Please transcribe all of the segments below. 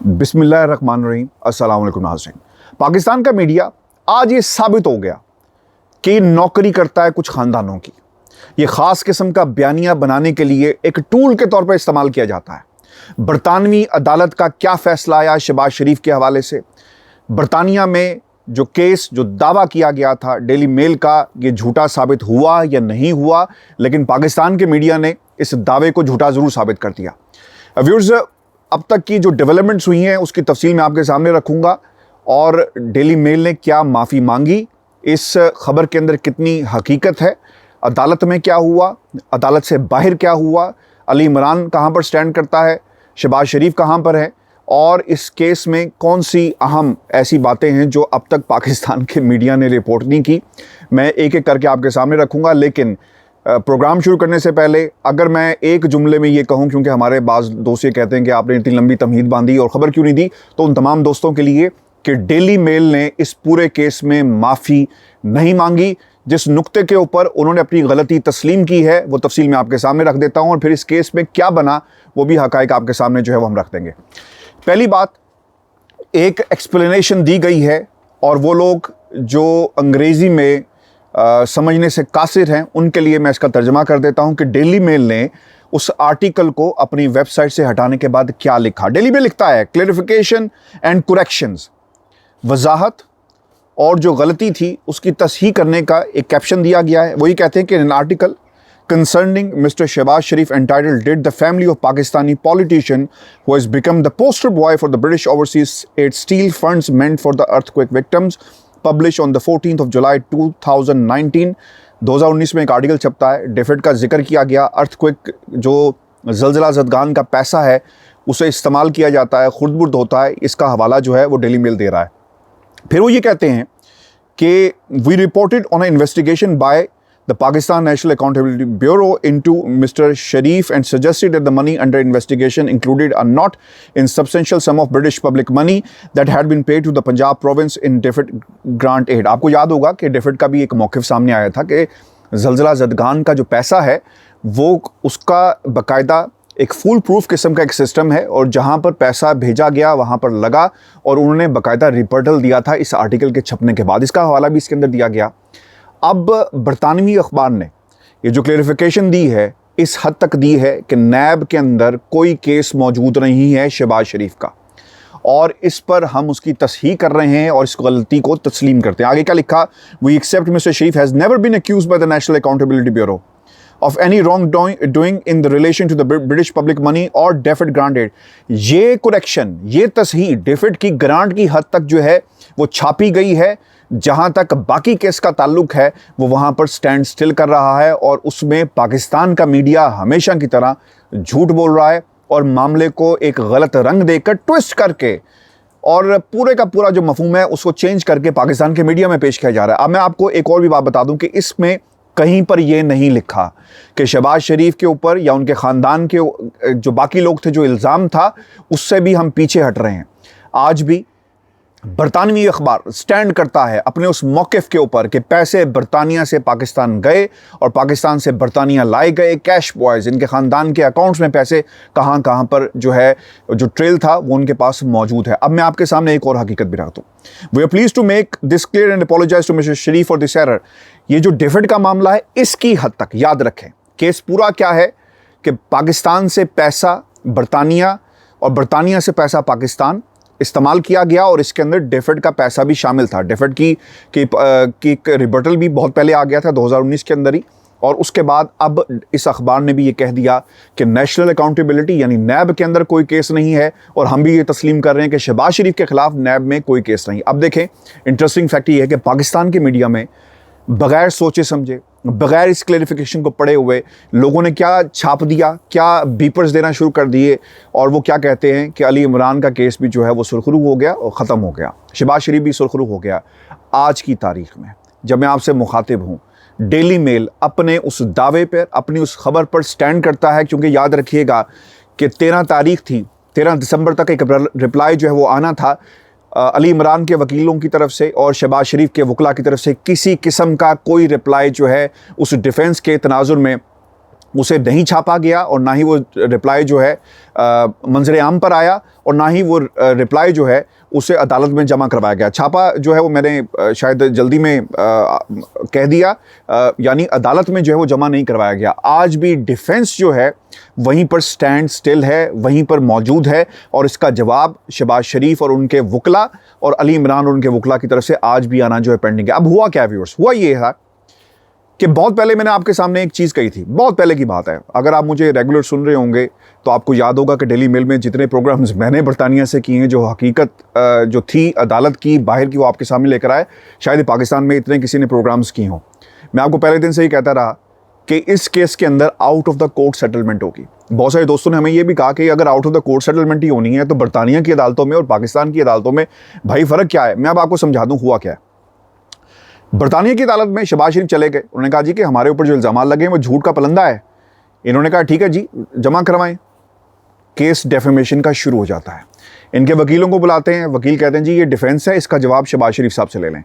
बिस्मिल्लाहिर्रहमानिर्रहीम, अस्सलाम वालेकुम नाज़रीन। पाकिस्तान का मीडिया आज ये साबित हो गया कि नौकरी करता है कुछ ख़ानदानों की। ये ख़ास किस्म का बयानिया बनाने के लिए एक टूल के तौर पर इस्तेमाल किया जाता है। बरतानवी अदालत का क्या फ़ैसला आया शहबाज शरीफ के हवाले से, बरतानिया में जो केस जो दावा किया गया था डेली मेल का, ये झूठा साबित हुआ या नहीं हुआ, लेकिन पाकिस्तान के मीडिया ने इस दावे को झूठा ज़रूर साबित कर दिया। व्यूअर्स, अब तक की जो डेवलपमेंट्स हुई हैं उसकी तफसील मैं आपके सामने रखूंगा और डेली मेल ने क्या माफ़ी मांगी, इस खबर के अंदर कितनी हकीकत है, अदालत में क्या हुआ, अदालत से बाहर क्या हुआ, अली इमरान कहाँ पर स्टैंड करता है, शहबाज शरीफ कहाँ पर है, और इस केस में कौन सी अहम ऐसी बातें हैं जो अब तक पाकिस्तान के मीडिया ने रिपोर्ट नहीं की, मैं एक एक करके आपके सामने रखूँगा। लेकिन प्रोग्राम शुरू करने से पहले अगर मैं एक जुमले में ये कहूँ, क्योंकि हमारे बाज़ दोस्त ये कहते हैं कि आपने इतनी लंबी तमहीद बांधी और ख़बर क्यों नहीं दी, तो उन तमाम दोस्तों के लिए कि डेली मेल ने इस पूरे केस में माफ़ी नहीं मांगी। जिस नुक्ते के ऊपर उन्होंने अपनी गलती तस्लीम की है वो तफसील मैं आपके सामने रख देता हूँ और फिर इस केस में क्या बना वो भी हक़ाइक़ आपके सामने जो है वो हम रख देंगे। पहली बात, एक एक्सप्लेनेशन दी गई है और वो लोग जो अंग्रेज़ी में समझने से कासिर हैं उनके लिए मैं इसका तर्जमा कर देता हूं कि डेली मेल ने उस आर्टिकल को अपनी वेबसाइट से हटाने के बाद क्या लिखा। डेली मेल लिखता है क्लैरिफिकेशन एंड करेक्शंस, वजाहत और जो गलती थी उसकी तस्हीह करने का एक कैप्शन दिया गया है। वही कहते हैं कि in article concerning Mr. Shehbaz Sharif entitled "Did the family of Pakistani politician who has become the poster boy for the British overseas aid steal funds meant for the earthquake victims?" published on the 14th of July 2019। 2019 में एक article छपता है, डेफिड का जिक्र किया गया। Earthquake जो ज़लज़ला ज़दगान का पैसा है उसे इस्तेमाल किया जाता है, खुर्द-बुर्द होता है, इसका हवाला जो है वो डेली मेल दे रहा है। फिर वो ये कहते हैं कि we reported on a investigation by the Pakistan National Accountability Bureau into Mr. Sharif and suggested that the money under investigation included a not insubstantial sum of British public money that had been paid to the Punjab province in DFID grant aid। आपको याद होगा कि DFID का भी एक मौक़िफ़ सामने आया था कि ज़लज़ला ज़दगान का जो पैसा है वो उसका बाकायदा एक फुल प्रूफ किस्म का एक सिस्टम है और जहाँ पर पैसा भेजा गया वहाँ पर लगा, और उन्होंने बाकायदा रिपोर्टल दिया था इस आर्टिकल के छपने के बाद। इसका हवाला भी इसके अंदर दिया गया। अब बरतानवी अखबार ने ये जो क्लैरिफिकेशन दी है इस हद तक दी है कि नैब के अंदर कोई केस मौजूद नहीं है शहबाज शरीफ का, और इस पर हम उसकी तस्हीह कर रहे हैं और इस गलती को तस्लीम करते हैं। आगे क्या लिखा, we accept Mr Sharif has never been accused by the National Accountability Bureau of any wrongdoing in the relation to the British public money or DFID grant aid। ये करेक्शन, ये तस्हीह DFID की ग्रांट की हद तक जो है वो छापी गई है। जहाँ तक बाकी केस का ताल्लुक है वो वहाँ पर स्टैंड स्टिल कर रहा है और उसमें पाकिस्तान का मीडिया हमेशा की तरह झूठ बोल रहा है और मामले को एक गलत रंग देकर ट्विस्ट करके और पूरे का पूरा जो मफहूम है उसको चेंज करके पाकिस्तान के मीडिया में पेश किया जा रहा है। अब मैं आपको एक और भी बात बता दूं कि इसमें कहीं पर यह नहीं लिखा कि शहबाज शरीफ के ऊपर या उनके ख़ानदान के जो बाकी लोग थे जो इल्ज़ाम था उससे भी हम पीछे हट रहे हैं। आज भी बरतानवी अखबार स्टैंड करता है अपने उस मौक़िफ़ के ऊपर कि पैसे बरतानिया से पाकिस्तान गए और पाकिस्तान से बरतानिया लाए गए, कैश बॉयज़, इनके ख़ानदान के अकाउंट्स में पैसे कहाँ कहाँ पर जो है जो ट्रेल था वो उनके पास मौजूद है। अब मैं आपके सामने एक और हकीकत भी रखता हूँ। We are pleased to make this clear and apologise to Mr Sharif for this error. ये जो DFID का मामला है इसकी हद तक याद रखें, केस पूरा क्या है कि पाकिस्तान से पैसा बरतानिया और बरतानिया से पैसा पाकिस्तान इस्तेमाल किया गया और इसके अंदर DFID का पैसा भी शामिल था। DFID की रिबर्टल भी बहुत पहले आ गया था 2019 के अंदर ही, और उसके बाद अब इस अखबार ने भी ये कह दिया कि नेशनल अकाउंटेबिलिटी यानी नैब के अंदर कोई केस नहीं है, और हम भी ये तस्लीम कर रहे हैं कि शहबाज शरीफ के ख़िलाफ़ नैब में कोई केस नहीं। अब देखें, इंटरेस्टिंग फैक्ट ये है कि पाकिस्तान के मीडिया में बग़ैर सोचे समझे, बग़ैर इस क्लैरिफिकेशन को पढ़े हुए लोगों ने क्या छाप दिया, क्या बीपर्स देना शुरू कर दिए, और वो क्या कहते हैं कि अली इमरान का केस भी जो है वो सुरखरू हो गया और ख़त्म हो गया, शहबाज शरीफ भी सुरखरू हो गया। आज की तारीख़ में जब मैं आपसे मुखातिब हूँ, डेली मेल अपने उस दावे पर, अपनी उस ख़बर पर स्टैंड करता है, क्योंकि याद रखिएगा कि 13 तारीख़ थी, 13 दिसंबर तक एक रिप्लाई जो है वो आना था अली इमरान के वकीलों की तरफ से और शहबाज शरीफ के वकला की तरफ से। किसी किस्म का कोई रिप्लाई जो है उस डिफेंस के तनाजुर में उसे नहीं छापा गया और ना ही वो रिप्लाई जो है मंजर आम पर आया और ना ही वो रिप्लाई जो है उसे अदालत में जमा करवाया गया। छापा जो है वो मैंने शायद जल्दी में कह दिया, यानी अदालत में जो है वो जमा नहीं करवाया गया। आज भी डिफेंस जो है वहीं पर स्टैंड स्टिल है, वहीं पर मौजूद है और इसका जवाब शहबाज शरीफ और उनके वकला और अली इमरान और उनके वकला की तरफ से आज भी आना जो है पेंडिंग है। अब हुआ क्या व्यूअर्स, हुआ ये था कि बहुत पहले मैंने आपके सामने एक चीज़ कही थी, बहुत पहले की बात है। अगर आप मुझे रेगुलर सुन रहे होंगे तो आपको याद होगा कि डेली मेल में जितने प्रोग्राम्स मैंने बरतानिया से किए हैं, जो हकीकत जो थी अदालत की बाहर की, वो आपके सामने लेकर आए। शायद पाकिस्तान में इतने किसी ने प्रोग्राम्स किए हों। मैं आपको पहले दिन से ही कहता रहा कि इस केस के अंदर out of the court settlement होगी। बहुत सारे दोस्तों ने हमें यह भी कहा कि अगर out of the court settlement ही होनी है तो बरतानिया की अदालतों में और पाकिस्तान की अदालतों में भाई फ़र्क क्या है। मैं अब आपको समझा दूँ हुआ क्या है। बरतानिया की अदालत में शहबाज शरीफ चले गए, उन्होंने कहा जी कि हमारे ऊपर जो इल्ज़ाम लगे हैं वो झूठ का पलंदा है। इन्होंने कहा ठीक है जी जमा करवाएं। केस डेफेमेशन का शुरू हो जाता है। इनके वकीलों को बुलाते हैं, वकील कहते हैं जी ये डिफेंस है, इसका जवाब शहबाज शरीफ साहब से ले लें।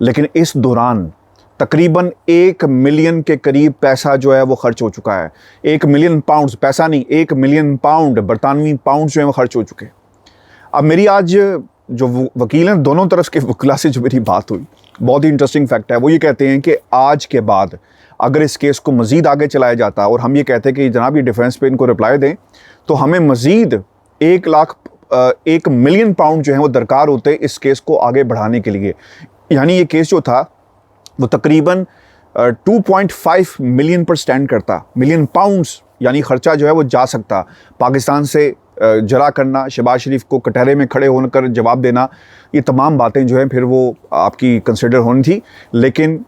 लेकिन इस दौरान तकरीबन 1 मिलियन के करीब पैसा जो है वो खर्च हो चुका है। 1 मिलियन पाउंड्स, पैसा नहीं, 1 मिलियन पाउंड, बरतानवी पाउंड जो है वो खर्च हो चुके। अब मेरी आज जो वकील हैं, दोनों तरफ के वकीला से जो मेरी बात हुई, बहुत ही इंटरेस्टिंग फैक्ट है। वो ये कहते हैं कि आज के बाद अगर इस केस को मज़ीद आगे चलाया जाता और हम ये कहते हैं कि जनाब ये डिफेंस पे इनको रिप्लाई दें, तो हमें मज़ीद 1 मिलियन पाउंड जो है वो दरकार होते इस केस को आगे बढ़ाने के लिए। यानी ये केस जो था वो तकरीबन 2.5 मिलियन पर स्टैंड करता, मिलियन पाउंड्स, यानी ख़र्चा जो है वो जा सकता। पाकिस्तान से जरा करना, शहबाज शरीफ को कटहरे में खड़े होकर जवाब देना, ये तमाम बातें जो हैं फिर वो आपकी कंसिडर होनी थी। लेकिन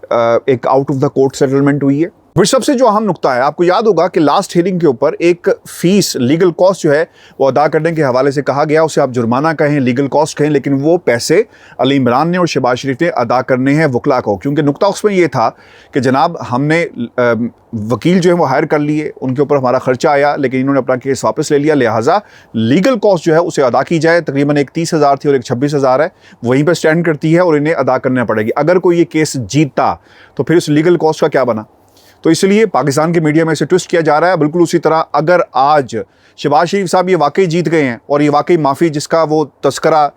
एक out of the court settlement हुई है। फिर सबसे जो अहम नुकता है, आपको याद होगा कि लास्ट हियरिंग के ऊपर एक फ़ीस, लीगल कॉस्ट जो है वो अदा करने के हवाले से कहा गया, उसे आप जुर्माना कहें, लीगल कॉस्ट कहें, लेकिन वो पैसे अली इमरान ने और शहबाज शरीफ ने अदा करने हैं वकला को। क्योंकि नुकता उसमें ये था कि जनाब हमने वकील जो है वो हायर कर लिए, उनके ऊपर हमारा खर्चा आया, लेकिन इन्होंने अपना केस वापस ले लिया, लिहाजा लीगल कॉस्ट जो है उसे अदा की जाए। तकरीबन एक 30,000 थी और एक 26,000 है, वहीं पर स्टैंड करती है और इन्हें अदा करना पड़ेगी। अगर कोई ये केस जीतता तो फिर उस लीगल कॉस्ट का क्या बना। तो इसलिए पाकिस्तान के मीडिया में इसे ट्विस्ट किया जा रहा है। बिल्कुल उसी तरह अगर आज शहबाज शरीफ साहब ये वाकई जीत गए हैं और ये वाकई माफ़ी जिसका वो तस्करा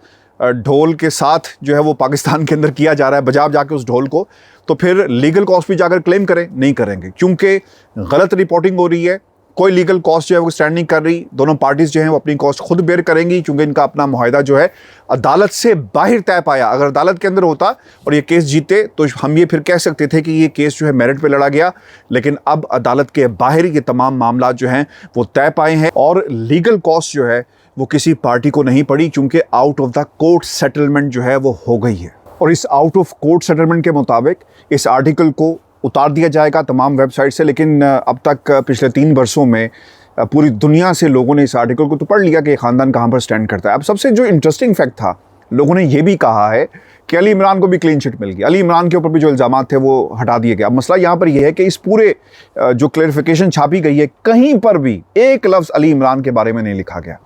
ढोल के साथ जो है वो पाकिस्तान के अंदर किया जा रहा है, बजा बजा के उस ढोल को, तो फिर लीगल कॉस्ट भी जाकर क्लेम करें, नहीं करेंगे क्योंकि गलत रिपोर्टिंग हो रही है। कोई लीगल कॉस्ट जो है वो स्टैंड नहीं कर रही। दोनों पार्टीज़ जो हैं वो अपनी कॉस्ट खुद बेयर करेंगी क्योंकि इनका अपना मुआहदा जो है अदालत से बाहर तय पाया। अगर अदालत के अंदर होता और ये केस जीते तो हम ये फिर कह सकते थे कि ये केस जो है मेरिट पे लड़ा गया, लेकिन अब अदालत के बाहर ये तमाम मामला जो हैं वो तय पाए हैं और लीगल कॉस्ट जो है वो किसी पार्टी को नहीं पड़ी क्योंकि out of the court settlement जो है वो हो गई है। और इस आउट ऑफ कोर्ट सेटलमेंट के मुताबिक इस आर्टिकल को उतार दिया जाएगा तमाम वेबसाइट से। लेकिन अब तक पिछले 3 वर्षों में पूरी दुनिया से लोगों ने इस आर्टिकल को तो पढ़ लिया कि ख़ानदान कहाँ पर स्टैंड करता है। अब सबसे जो इंटरेस्टिंग फैक्ट था, लोगों ने ये भी कहा है कि अली इमरान को भी क्लीन चिट मिल गई। अली इमरान के ऊपर भी जो इल्ज़ाम थे वो हटा दिए गए। अब मसला यहाँ पर यह है कि इस पूरे जो क्लैरिफिकेशन छापी गई है, कहीं पर भी एक लफ्ज़ अली इमरान के बारे में नहीं लिखा गया।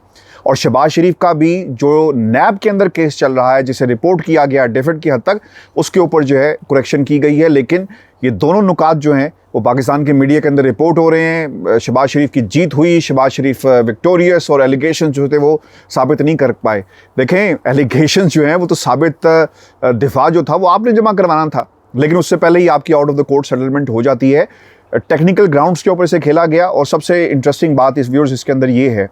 और शहबाज शरीफ का भी जो नैब के अंदर केस चल रहा है, जिसे रिपोर्ट किया गया डिफेंड की हद तक, उसके ऊपर जो है करेक्शन की गई है। लेकिन ये दोनों नुकात जो हैं वो पाकिस्तान के मीडिया के अंदर रिपोर्ट हो रहे हैं। शहबाज शरीफ की जीत हुई, शहबाज शरीफ विक्टोरियस, और एलिगेशन जो थे वो साबित नहीं कर पाए। देखें एलिगेशन जो हैं वो तो साबित दिफा जो था वो आपने जमा करवाना था, लेकिन उससे पहले ही आपकी out of the court settlement हो जाती है। टेक्निकल ग्राउंड्स के ऊपर से खेला गया। और सबसे इंटरेस्टिंग बात इस व्यूअर्स इसके अंदर ये है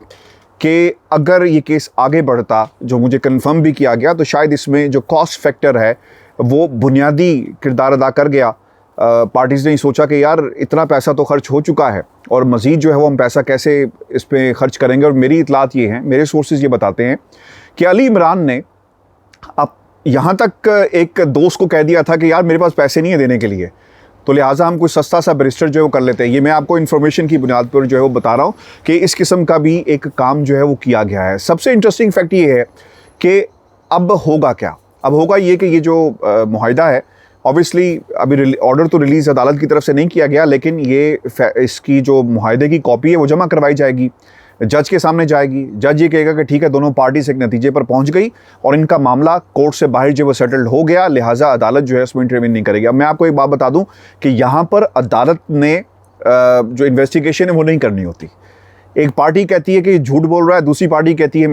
कि अगर ये केस आगे बढ़ता, जो मुझे कंफर्म भी किया गया, तो शायद इसमें जो कॉस्ट फैक्टर है वो बुनियादी किरदार अदा कर गया। पार्टीज़ ने सोचा कि यार इतना पैसा तो खर्च हो चुका है और मज़ीद जो है वो हम पैसा कैसे इस पर खर्च करेंगे। और मेरी इतलात ये हैं, मेरे सोर्सेज ये बताते हैं कि अली इमरान ने अब यहाँ तक एक दोस्त को कह दिया था कि यार मेरे पास पैसे नहीं है देने के लिए, तो लिहाजा हम कोई सस्ता सा बैरिस्टर जो है वो कर लेते हैं। ये मैं आपको इन्फॉर्मेशन की बुनियाद पर जो है वो बता रहा हूँ कि इस किस्म का भी एक काम जो है वो किया गया है। सबसे इंटरेस्टिंग फैक्ट ये है कि अब होगा क्या। अब होगा ये कि ये जो मुआहिदा है, ऑब्वियसली अभी ऑर्डर तो रिलीज़ अदालत की तरफ से नहीं किया गया, लेकिन ये इसकी जो मुआहिदे की कॉपी है वो जमा करवाई जाएगी, जज के सामने जाएगी। जज ये कहेगा कि ठीक है दोनों पार्टीज एक नतीजे पर पहुंच गई और इनका मामला कोर्ट से बाहर जो वो सेटल्ड हो गया, लिहाजा अदालत जो है उसमें इंटरवीन नहीं करेगी। अब मैं आपको एक बात बता दूं कि यहाँ पर अदालत ने जो इन्वेस्टिगेशन है वो नहीं करनी होती। एक पार्टी कहती है कि झूठ बोल रहा है, दूसरी पार्टी कहती है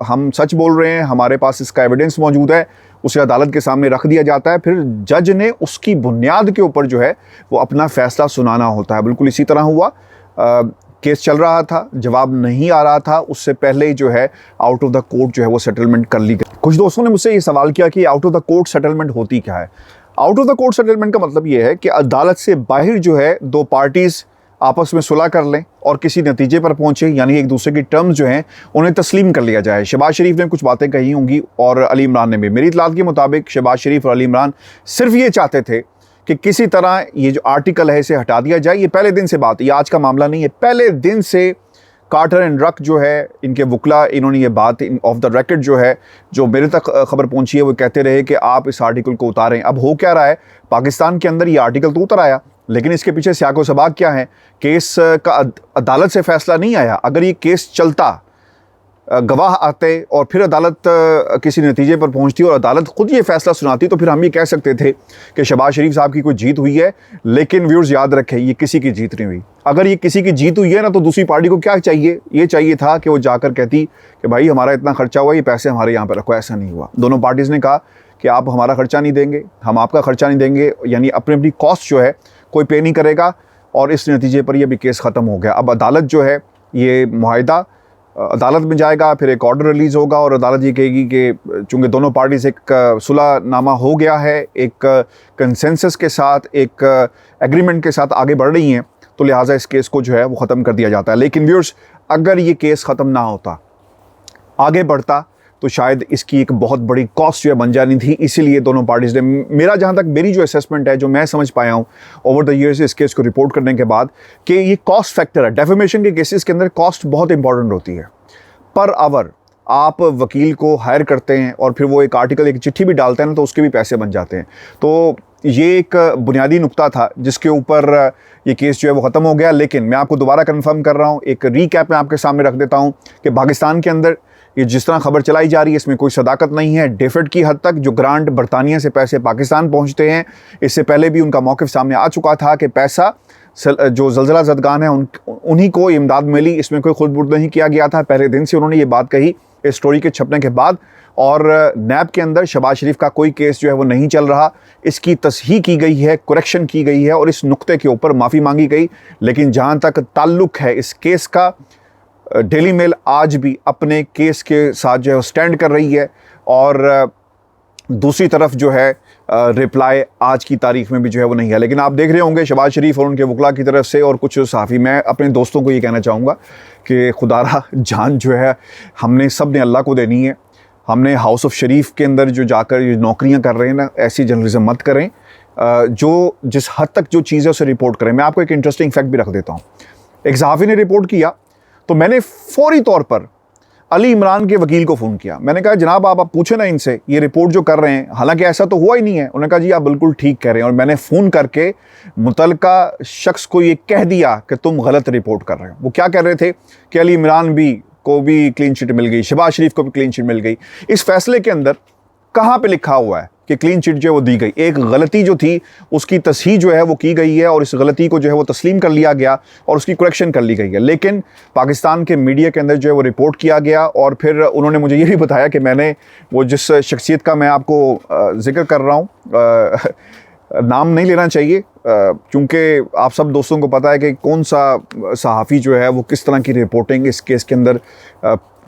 हम सच बोल रहे हैं, हमारे पास इसका एविडेंस मौजूद है, उसे अदालत के सामने रख दिया जाता है। फिर जज ने उसकी बुनियाद के ऊपर जो है वो अपना फैसला सुनाना होता है। बिल्कुल इसी तरह हुआ। केस चल रहा था, जवाब नहीं आ रहा था, उससे पहले ही जो है आउट ऑफ द कोर्ट जो है वो सेटलमेंट कर ली गई। कुछ दोस्तों ने मुझसे ये सवाल किया कि out of the court settlement होती क्या है। Out of the court settlement का मतलब ये है कि अदालत से बाहर जो है दो पार्टीज आपस में सुलह कर लें और किसी नतीजे पर पहुंचे, यानी एक दूसरे की टर्म्स जो हैं उन्हें तस्लीम कर लिया जाए। शहबाज शरीफ ने कुछ बातें कही होंगी और अली इमरान ने भी। मेरी इत्तलात के मुताबिक शहबाज शरीफ और अली इमरान सिर्फ ये चाहते थे कि किसी तरह ये जो आर्टिकल है इसे हटा दिया जाए। ये पहले दिन से बात, ये आज का मामला नहीं है, पहले दिन से कार्टर एंड रक जो है इनके वकला, इन्होंने ये बात ऑफ द रेकर्ड जो है, जो मेरे तक खबर पहुंची है, वो कहते रहे कि आप इस आर्टिकल को उतारें। अब हो क्या रहा है, पाकिस्तान के अंदर ये आर्टिकल तो उतर आया, लेकिन इसके पीछे सियाको सबाक क्या है। केस का अदालत से फैसला नहीं आया। अगर ये केस चलता, गवाह आते और फिर अदालत किसी नतीजे पर पहुंचती और अदालत खुद ये फैसला सुनाती, तो फिर हम ये कह सकते थे कि शहबाज शरीफ साहब की कोई जीत हुई है। लेकिन व्यूअर्स याद रखें, ये किसी की जीत नहीं हुई। अगर ये किसी की जीत हुई है ना, तो दूसरी पार्टी को क्या चाहिए, ये चाहिए था कि वो जाकर कहती कि भाई हमारा इतना खर्चा हुआ, ये पैसे हमारे यहाँ पर रखो। ऐसा नहीं हुआ। दोनों पार्टीज़ ने कहा कि आप हमारा खर्चा नहीं देंगे, हम आपका खर्चा नहीं देंगे, यानी अपनी अपनी कॉस्ट जो है कोई पे नहीं करेगा। और इस नतीजे पर यह भी केस ख़त्म हो गया। अब अदालत जो है ये मुआहिदा अदालत में जाएगा, फिर एक ऑर्डर रिलीज़ होगा और अदालत ये कहेगी कि चूँकि दोनों पार्टी से एक सुलहनामा हो गया है, एक कंसेंसस के साथ, एक एग्रीमेंट के साथ आगे बढ़ रही हैं, तो लिहाजा इस केस को जो है वो ख़त्म कर दिया जाता है। लेकिन व्यूअर्स, अगर ये केस ख़त्म ना होता, आगे बढ़ता, तो शायद इसकी एक बहुत बड़ी कॉस्ट जो है बन जानी थी। इसीलिए दोनों पार्टीज़ ने, मेरा जहाँ तक मेरी जो असेसमेंट है, जो मैं समझ पाया हूँ ओवर द ईयर्स इस केस को रिपोर्ट करने के बाद, कि ये कॉस्ट फैक्टर है। डेफेमेशन के केसेस के अंदर कॉस्ट बहुत इंपॉर्टेंट होती है। पर आवर आप वकील को हायर करते हैं और फिर वो एक आर्टिकल, एक चिट्ठी भी डालते हैं ना, तो उसके भी पैसे बन जाते हैं। तो ये एक बुनियादी नुक्ता था जिसके ऊपर ये केस जो है वो ख़त्म हो गया। लेकिन मैं आपको दोबारा कन्फर्म कर रहा हूँ, एक रीकैप में आपके सामने रख देता हूँ कि पाकिस्तान के अंदर ये जिस तरह खबर चलाई जा रही है, इसमें कोई सदाकत नहीं है। डेफिड की हद तक जो ग्रांट बरतानिया से पैसे पाकिस्तान पहुंचते हैं, इससे पहले भी उनका मौक़िफ़ सामने आ चुका था कि पैसा जो ज़लज़ला ज़दगान है उन्हीं को इमदाद मिली, इसमें कोई खुद नहीं किया गया था। पहले दिन से उन्होंने ये बात कही इस स्टोरी के छपने के बाद। और नैब के अंदर शहबाज शरीफ का कोई केस जो है वो नहीं चल रहा, इसकी तस्हीह की गई है, करेक्शन की गई है और इस नुक्ते के ऊपर माफ़ी मांगी गई। लेकिन जहाँ तक ताल्लुक़ है इस केस का, डेली मेल आज भी अपने केस के साथ जो है स्टैंड कर रही है। और दूसरी तरफ जो है रिप्लाई आज की तारीख में भी जो है वो नहीं है। लेकिन आप देख रहे होंगे शहबाज शरीफ और उनके वकला की तरफ से और कुछ सहाफ़ी, मैं अपने दोस्तों को ये कहना चाहूँगा कि खुदारा जान जो है हमने सब ने अल्लाह को देनी है। हमने हाउस ऑफ शरीफ के अंदर जो जाकर ये नौकरियाँ कर रहे हैं ना, ऐसी जर्नलिज्म मत करें। जो जिस हद तक जो चीज़ें उसे रिपोर्ट करें। मैं आपको एक इंटरेस्टिंग फैक्ट भी रख देता हूँ। एक सहाफ़ी ने रिपोर्ट किया तो मैंने फ़ौरी तौर पर अली इमरान के वकील को फ़ोन किया। मैंने कहा जनाब आप पूछे ना इनसे, ये रिपोर्ट जो कर रहे हैं, हालांकि ऐसा तो हुआ ही नहीं है। उन्होंने कहा जी आप बिल्कुल ठीक कह रहे हैं। और मैंने फ़ोन करके मुतलका शख्स को ये कह दिया कि तुम गलत रिपोर्ट कर रहे हो। वो क्या कह रहे थे कि अली इमरान को भी क्लीन चिट मिल गई, शहबाज शरीफ को भी क्लीन चिट मिल गई। इस फैसले के अंदर कहाँ पे लिखा हुआ है कि क्लीन चिट जो है वो दी गई? एक गलती जो थी उसकी तस्हीह जो है वो की गई है और इस गलती को जो है वो तस्लीम कर लिया गया और उसकी करेक्शन कर ली गई है। लेकिन पाकिस्तान के मीडिया के अंदर जो है वो रिपोर्ट किया गया और फिर उन्होंने मुझे ये भी बताया कि मैंने वो जिस शख्सियत का मैं आपको जिक्र कर रहा हूँ, नाम नहीं लेना चाहिए क्योंकि आप सब दोस्तों को पता है कि कौन सा सहाफ़ी जो है वो किस तरह की रिपोर्टिंग इस केस के अंदर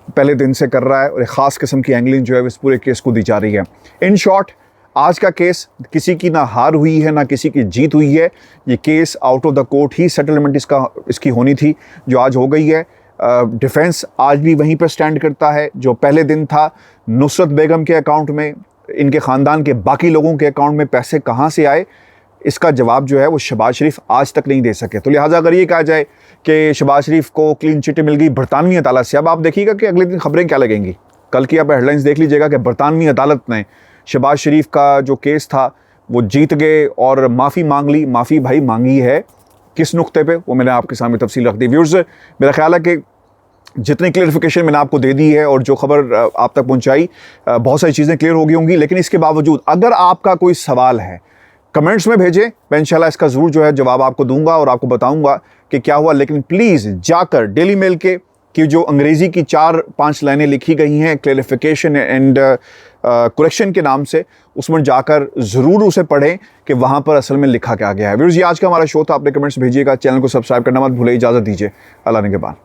पहले दिन से कर रहा है और एक ख़ास किस्म की एंगलिंग जो है इस पूरे केस को दी जा रही है। इन शॉर्ट, आज का केस किसी की ना हार हुई है ना किसी की जीत हुई है। ये case out of the court he settlement इसकी होनी थी, जो आज हो गई है। डिफेंस आज भी वहीं पर स्टैंड करता है। जो पहले दिन था, नुसरत बेगम के अकाउंट में, इनके ख़ानदान के बाकी लोगों के अकाउंट में पैसे कहाँ से आए, इसका जवाब जो है वो शहबाज शरीफ आज तक नहीं दे सके। तो लिहाजा अगर ये कहा जाए कि शहबाज शरीफ को क्लीन चिट मिल गई बरतानवी अदालत से, अब आप देखिएगा कि अगले दिन खबरें क्या लगेंगी। कल की आप हेडलाइंस देख लीजिएगा कि बरतानवी अदालत ने शहबाज शरीफ का जो केस था वो जीत गए और माफ़ी मांग ली। माफ़ी भाई मांगी है किस नुक्ते पे, वो मैंने आपके सामने तफसील रख दी। व्यूअर्स, मेरा ख्याल है कि जितनी क्लियरिफिकेशन मैंने आपको दे दी है और जो खबर आप तक पहुंचाई, बहुत सारी चीज़ें क्लियर हो गई होंगी। लेकिन इसके बावजूद अगर आपका कोई सवाल है, कमेंट्स में भेजें, मैं इंशाल्लाह इसका ज़रूर जो है जवाब आपको दूंगा और आपको बताऊंगा कि क्या हुआ। लेकिन प्लीज़ जाकर डेली मेल के कि जो अंग्रेज़ी की 4-5 लाइनें लिखी गई हैं क्लैरिफिकेशन एंड करेक्शन के नाम से, उसमें जाकर ज़रूर उसे पढ़ें कि वहाँ पर असल में लिखा क्या गया है। व्यूअर्स, ये आज का हमारा शो था। अपने कमेंट्स भेजिएगा, चैनल को सब्सक्राइब करना मत भूलिए। इजाज़त दीजिए, अल्लाह ने के बाद।